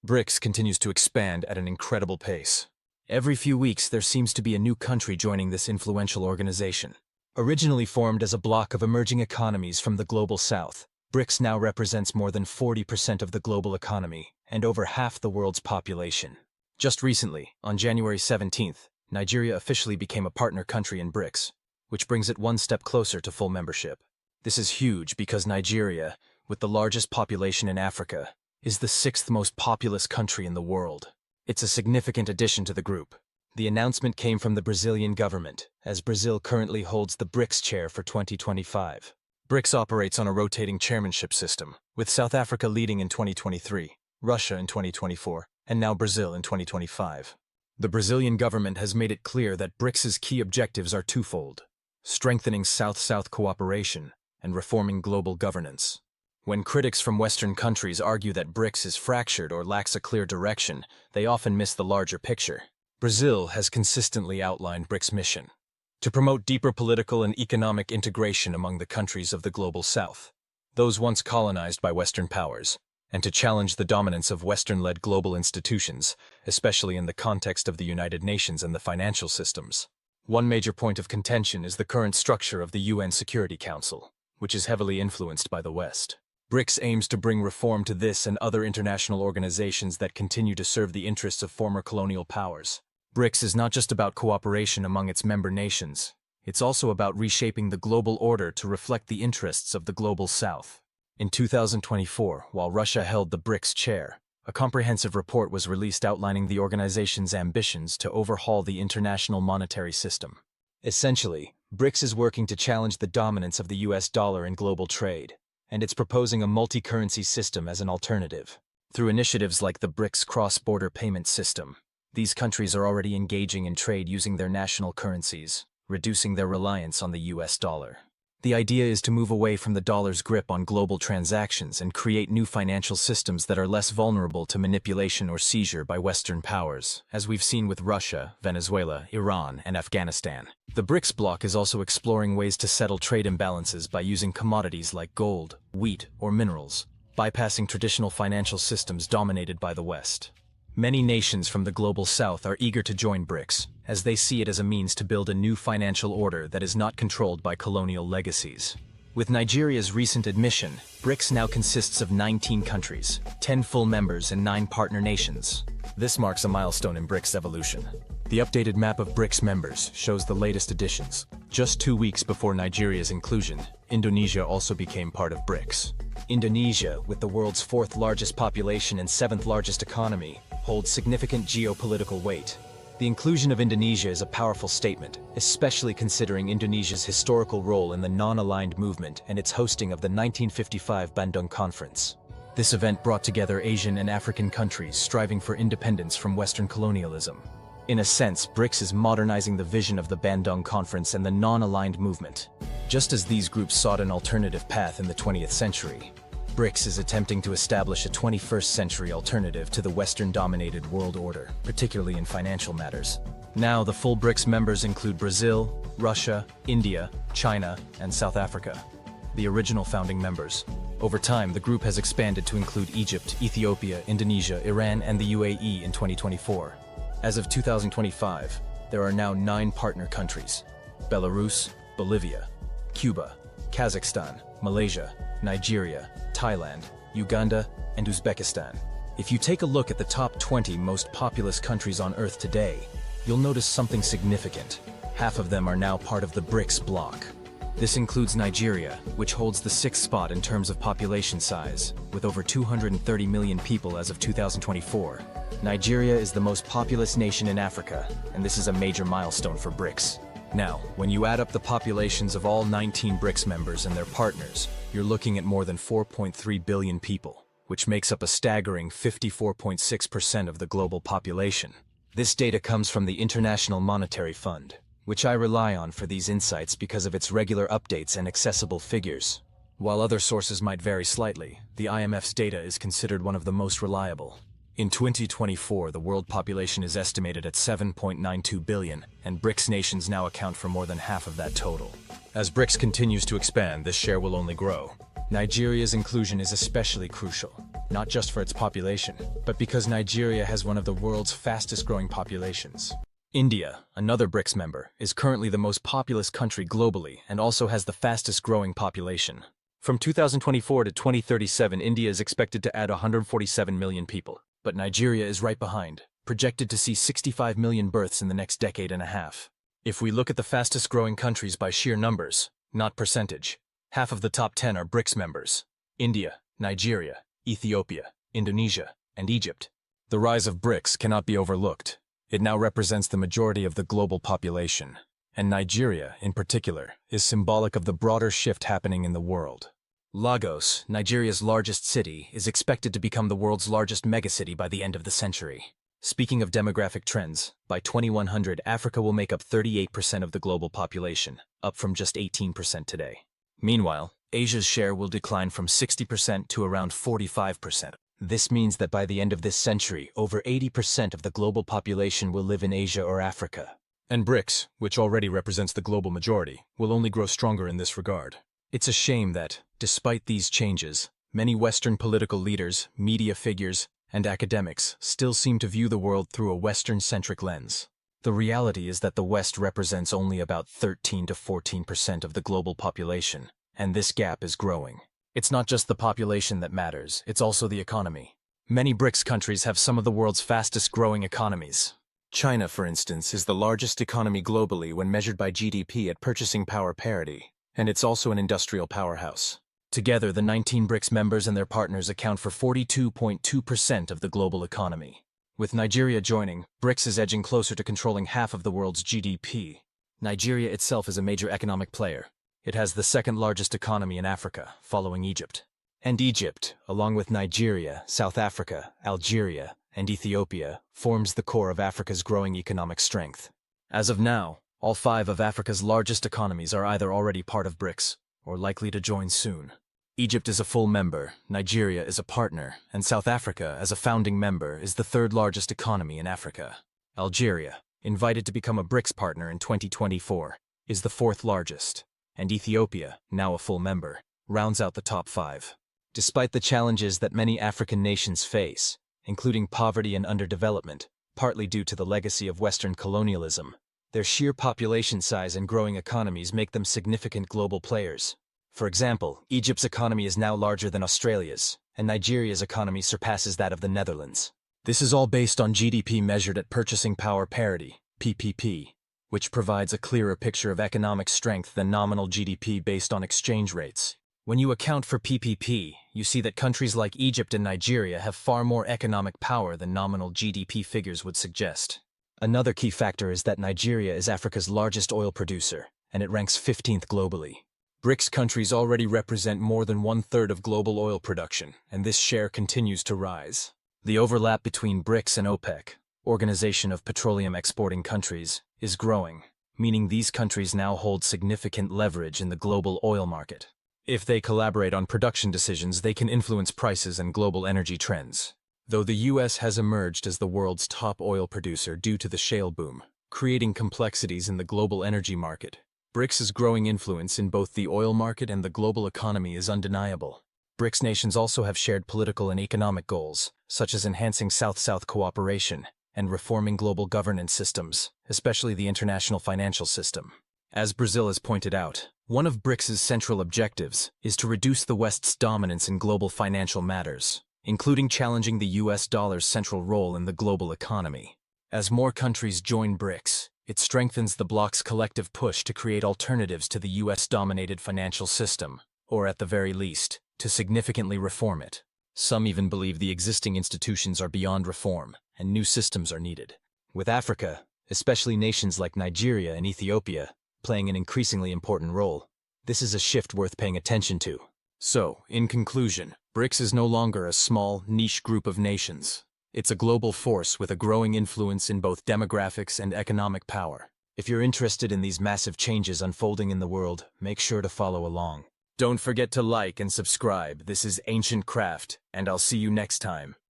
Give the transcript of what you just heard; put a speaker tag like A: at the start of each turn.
A: Brics continues to expand at an incredible pace. Every few weeks, there seems to be a new country joining this influential organization. Originally formed as a bloc of emerging economies from the global south, Brics now represents more than 40% of the global economy and over half the world's population. Just recently, on January 17th, Nigeria officially became a partner country in Brics, which brings it one step closer to full membership. This is huge because Nigeria, with the largest population in Africa, is the sixth most populous country in the world. It's a significant addition to the group. The announcement came from the Brazilian government, as Brazil currently holds the Brics chair for 2025. Brics operates on a rotating chairmanship system, with South Africa leading in 2023, Russia in 2024, and now Brazil in 2025. The Brazilian government has made it clear that Brics's key objectives are twofold: strengthening South-South cooperation and reforming global governance. When critics from Western countries argue that Brics is fractured or lacks a clear direction, they often miss the larger picture. Brazil has consistently outlined Brics' mission: to promote deeper political and economic integration among the countries of the global south, those once colonized by Western powers, and to challenge the dominance of Western-led global institutions, especially in the context of the United Nations and the financial systems. One major point of contention is the current structure of the UN Security Council, which is heavily influenced by the West. Brics aims to bring reform to this and other international organizations that continue to serve the interests of former colonial powers. Brics is not just about cooperation among its member nations, it's also about reshaping the global order to reflect the interests of the global south. In 2024, while Russia held the Brics chair, a comprehensive report was released outlining the organization's ambitions to overhaul the international monetary system. Essentially, Brics is working to challenge the dominance of the US dollar in global trade, and it's proposing a multi-currency system as an alternative. Through initiatives like the Brics cross-border payment system, these countries are already engaging in trade using their national currencies, reducing their reliance on the US dollar. The idea is to move away from the dollar's grip on global transactions and create new financial systems that are less vulnerable to manipulation or seizure by Western powers, as we've seen with Russia, Venezuela, Iran, and Afghanistan. The Brics bloc is also exploring ways to settle trade imbalances by using commodities like gold, wheat, or minerals, bypassing traditional financial systems dominated by the West. Many nations from the global south are eager to join Brics, as they see it as a means to build a new financial order that is not controlled by colonial legacies. With Nigeria's recent admission, Brics now consists of 19 countries, 10 full members and 9 partner nations. This marks a milestone in Brics' evolution. The updated map of Brics members shows the latest additions. Just 2 weeks before Nigeria's inclusion, Indonesia also became part of Brics. Indonesia, with the world's 4th largest population and 7th largest economy, holds significant geopolitical weight. The inclusion of Indonesia is a powerful statement, especially considering Indonesia's historical role in the non-aligned movement and its hosting of the 1955 Bandung Conference. This event brought together Asian and African countries striving for independence from Western colonialism. In a sense, Brics is modernizing the vision of the Bandung Conference and the non-aligned movement. Just as these groups sought an alternative path in the 20th century, Brics is attempting to establish a 21st century alternative to the Western-dominated world order, particularly in financial matters. Now, the full Brics members include Brazil, Russia, India, China, and South Africa, the original founding members. Over time, the group has expanded to include Egypt, Ethiopia, Indonesia, Iran, and the UAE in 2024. As of 2025, there are now 9 partner countries: Belarus, Bolivia, Cuba, Kazakhstan, Malaysia, Nigeria, Thailand, Uganda, and Uzbekistan. If you take a look at the top 20 most populous countries on Earth today, you'll notice something significant. Half of them are now part of the Brics bloc. This includes Nigeria, which holds the 6th spot in terms of population size, with over 230 million people as of 2024. Nigeria is the most populous nation in Africa, and this is a major milestone for Brics. Now, when you add up the populations of all 19 Brics members and their partners, you're looking at more than 4.3 billion people, which makes up a staggering 54.6% of the global population. This data comes from the International Monetary Fund, which I rely on for these insights because of its regular updates and accessible figures. While other sources might vary slightly, the IMF's data is considered one of the most reliable. In 2024, the world population is estimated at 7.92 billion, and Brics nations now account for more than half of that total. As Brics continues to expand, this share will only grow. Nigeria's inclusion is especially crucial, not just for its population, but because Nigeria has one of the world's fastest-growing populations. India, another Brics member, is currently the most populous country globally and also has the fastest-growing population. From 2024 to 2037, India is expected to add 147 million people, but Nigeria is right behind, projected to see 65 million births in the next decade and a half. If we look at the fastest-growing countries by sheer numbers, not percentage, half of the top 10 are Brics members: India, Nigeria, Ethiopia, Indonesia, and Egypt. The rise of Brics cannot be overlooked. It now represents the majority of the global population, and Nigeria, in particular, is symbolic of the broader shift happening in the world. Lagos, Nigeria's largest city, is expected to become the world's largest megacity by the end of the century. Speaking of demographic trends, by 2100, Africa will make up 38% of the global population, up from just 18% today. Meanwhile, Asia's share will decline from 60% to around 45%. This means that by the end of this century, over 80% of the global population will live in Asia or Africa. And Brics, which already represents the global majority, will only grow stronger in this regard. It's a shame that, despite these changes, many Western political leaders, media figures, and academics still seem to view the world through a Western-centric lens. The reality is that the West represents only about 13 to 14% of the global population, and this gap is growing. It's not just the population that matters, it's also the economy. Many Brics countries have some of the world's fastest-growing economies. China, for instance, is the largest economy globally when measured by GDP at purchasing power parity, and it's also an industrial powerhouse. Together, the 19 Brics members and their partners account for 42.2% of the global economy. With Nigeria joining, Brics is edging closer to controlling half of the world's GDP. Nigeria itself is a major economic player. It has the second largest economy in Africa, following Egypt. And Egypt, along with Nigeria, South Africa, Algeria, and Ethiopia, forms the core of Africa's growing economic strength. As of now, all 5 of Africa's largest economies are either already part of Brics or likely to join soon. Egypt is a full member, Nigeria is a partner, and South Africa, as a founding member, is the 3rd largest economy in Africa. Algeria, invited to become a Brics partner in 2024, is the 4th largest. And Ethiopia, now a full member, rounds out the top 5. Despite the challenges that many African nations face, including poverty and underdevelopment, partly due to the legacy of Western colonialism, their sheer population size and growing economies make them significant global players. For example, Egypt's economy is now larger than Australia's, and Nigeria's economy surpasses that of the Netherlands. This is all based on GDP measured at purchasing power parity, PPP, which provides a clearer picture of economic strength than nominal GDP based on exchange rates. When you account for PPP, you see that countries like Egypt and Nigeria have far more economic power than nominal GDP figures would suggest. Another key factor is that Nigeria is Africa's largest oil producer, and it ranks 15th globally. Brics countries already represent more than 1/3 of global oil production, and this share continues to rise. The overlap between Brics and OPEC, Organization of Petroleum Exporting Countries, is growing, meaning these countries now hold significant leverage in the global oil market. If they collaborate on production decisions, they can influence prices and global energy trends. Though the US has emerged as the world's top oil producer due to the shale boom, creating complexities in the global energy market, Brics' growing influence in both the oil market and the global economy is undeniable. Brics nations also have shared political and economic goals, such as enhancing South-South cooperation and reforming global governance systems, especially the international financial system. As Brazil has pointed out, one of Brics' central objectives is to reduce the West's dominance in global financial matters, including challenging the US dollar's central role in the global economy. As more countries join Brics, it strengthens the bloc's collective push to create alternatives to the US-dominated financial system, or at the very least, to significantly reform it. Some even believe the existing institutions are beyond reform, and new systems are needed. With Africa, especially nations like Nigeria and Ethiopia, playing an increasingly important role, this is a shift worth paying attention to. So, in conclusion, Brics is no longer a small, niche group of nations. It's a global force with a growing influence in both demographics and economic power. If you're interested in these massive changes unfolding in the world, make sure to follow along. Don't forget to like and subscribe. This is Ancient Craft, and I'll see you next time.